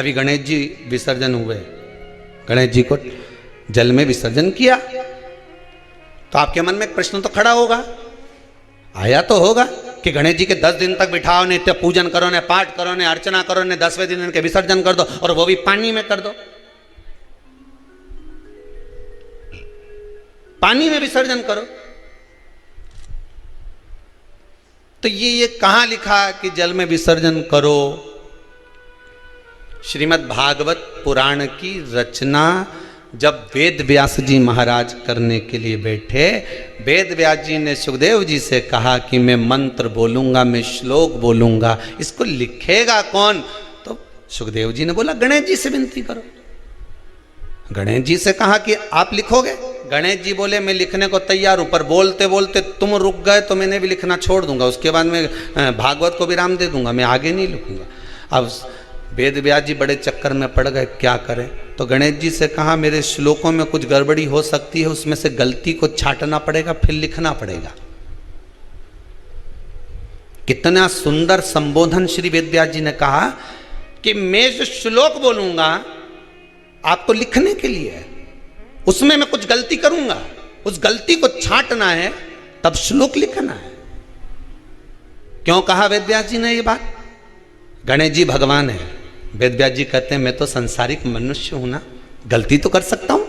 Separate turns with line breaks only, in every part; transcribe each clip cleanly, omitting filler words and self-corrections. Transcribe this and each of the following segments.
अभी गणेश जी विसर्जन हुए, गणेश जी को जल में विसर्जन किया, तो आपके मन में एक प्रश्न तो खड़ा होगा, आया तो होगा कि गणेश जी के 10 दिन तक बिठाओ, नित्य पूजन करो, ने पाठ करो, ने अर्चना करो, ने 10वें दिन इनके विसर्जन कर दो, और वो भी पानी में कर दो। पानी में विसर्जन करो। तो ये कहां लिखा कि जल में विसर्जन करो? श्रीमद् भागवत पुराण की रचना जब वेद व्यास जी महाराज करने के लिए बैठे, वेद व्यास जी ने सुखदेव जी से कहा कि मैं मंत्र बोलूंगा, मैं श्लोक बोलूंगा, इसको लिखेगा कौन? तो सुखदेव जी ने बोला गणेश जी से विनती करो। गणेश जी से कहा कि आप लिखोगे? गणेश जी बोले मैं लिखने को तैयार हूं, पर बोलते बोलते तुम रुक गए तो मैंने भी लिखना छोड़ दूंगा, उसके बाद मैं भागवत को विराम दे दूंगा, मैं आगे नहीं लिखूंगा। अब वेद व्यास जी बड़े चक्कर में पड़ गए, क्या करें? तो गणेश जी से कहा मेरे श्लोकों में कुछ गड़बड़ी हो सकती है, उसमें से गलती को छांटना पड़ेगा, फिर लिखना पड़ेगा। कितना सुंदर संबोधन श्री वेद व्यास जी ने कहा कि मैं जो श्लोक बोलूंगा आपको लिखने के लिए है, उसमें मैं कुछ गलती करूंगा, उस गलती को छांटना है, तब श्लोक लिखना है। क्यों कहा वेद व्यास जी ने ये बात? गणेश जी भगवान है, वेद व्यास जी कहते हैं मैं तो संसारिक मनुष्य हूं ना, गलती तो कर सकता हूं।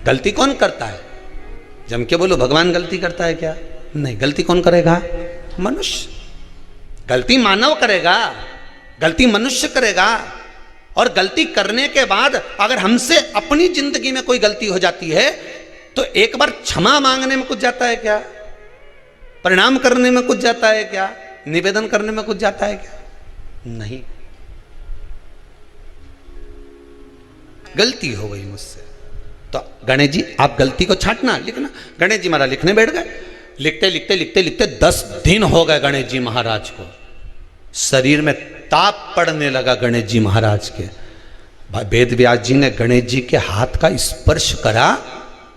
गलती कौन करता है? जम के बोलो भगवान गलती करता है क्या? नहीं, गलती कौन करेगा? मनुष्य। गलती मानव करेगा, गलती मनुष्य करेगा। और गलती करने के बाद अगर हमसे अपनी जिंदगी में कोई गलती हो जाती है तो एक बार क्षमा मांगने में कुछ जाता है क्या? प्रणाम करने में कुछ जाता है क्या? निवेदन करने में कुछ जाता है क्या? नहीं। गलती हो गई मुझसे, तो गणेश जी आप गलती को छांटना, लिखना। गणेश जी महाराज लिखने बैठ गए। लिखते लिखते लिखते लिखते 10 दिन हो गए गणेश जी महाराज को। शरीर में ताप पड़ने लगा गणेश जी महाराज के। वेद व्यास जी ने गणेश जी के हाथ का स्पर्श करा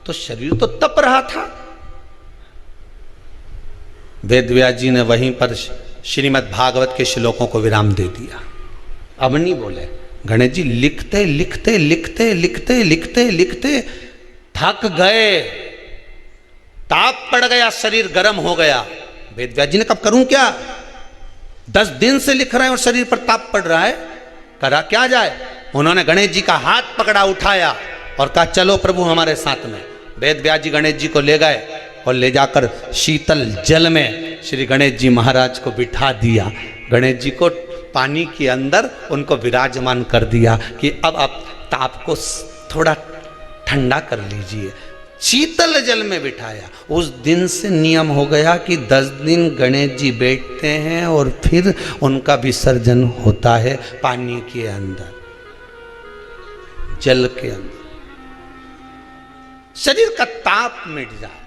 तो शरीर तो तप रहा था। वेद व्यास जी ने वहीं पर श्रीमद् भागवत के श्लोकों को विराम दे दिया। अब नहीं बोले। गणेश जी लिखते लिखते लिखते लिखते लिखते लिखते थक गए, ताप पड़ गया, शरीर गर्म हो गया। वेद व्यास जी ने कब करूं क्या? 10 दिन से लिख रहे हैं और शरीर पर ताप पड़ रहा है, करा क्या जाए? उन्होंने गणेश जी का हाथ पकड़ा, उठाया और कहा चलो प्रभु हमारे साथ में। वेद व्यास जी गणेश जी को ले गए और ले जाकर शीतल जल में श्री गणेश जी महाराज को बिठा दिया। गणेश जी को पानी के अंदर उनको विराजमान कर दिया कि अब आप ताप को थोड़ा ठंडा कर लीजिए। शीतल जल में बिठाया। उस दिन से नियम हो गया कि 10 दिन गणेश जी बैठते हैं और फिर उनका विसर्जन होता है पानी के अंदर, जल के अंदर, शरीर का ताप मिट जाए।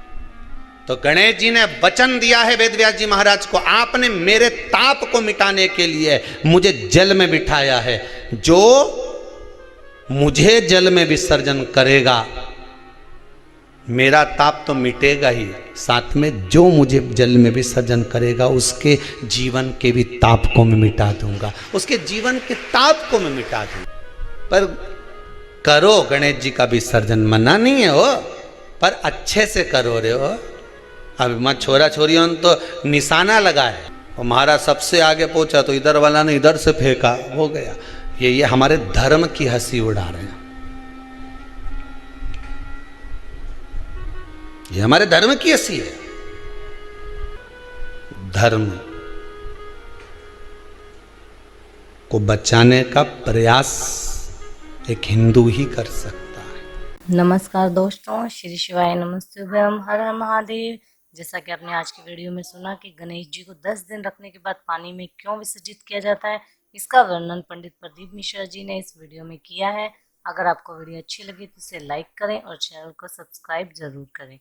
तो गणेश जी ने वचन दिया है वेद व्यास जी महाराज को, आपने मेरे ताप को मिटाने के लिए मुझे जल में बिठाया है। जो मुझे जल में विसर्जन करेगा मेरा ताप तो मिटेगा ही, साथ में जो मुझे जल में विसर्जन करेगा उसके जीवन के भी ताप को मैं मिटा दूंगा, उसके जीवन के ताप को मैं मिटा दूंगा। पर करो गणेश जी का विसर्जन, मना नहीं है हो, पर अच्छे से करो रे हो। अब मैं छोरा छोरियों ने तो निशाना लगाए और महाराज सबसे आगे पहुंचा तो इधर वाला ने इधर से फेंका, हो गया। ये हमारे धर्म की हंसी उड़ा रहे हैं, ये हमारे धर्म की हंसी है। धर्म को बचाने का प्रयास एक हिंदू ही कर सकता है।
नमस्कार दोस्तों, श्री शिवाय नमस्ते, हर हर महादेव। जैसा कि आपने आज की वीडियो में सुना कि गणेश जी को 10 दिन रखने के बाद पानी में क्यों विसर्जित किया जाता है, इसका वर्णन पंडित प्रदीप मिश्रा जी ने इस वीडियो में किया है। अगर आपको वीडियो अच्छी लगी तो इसे लाइक करें और चैनल को सब्सक्राइब जरूर करें।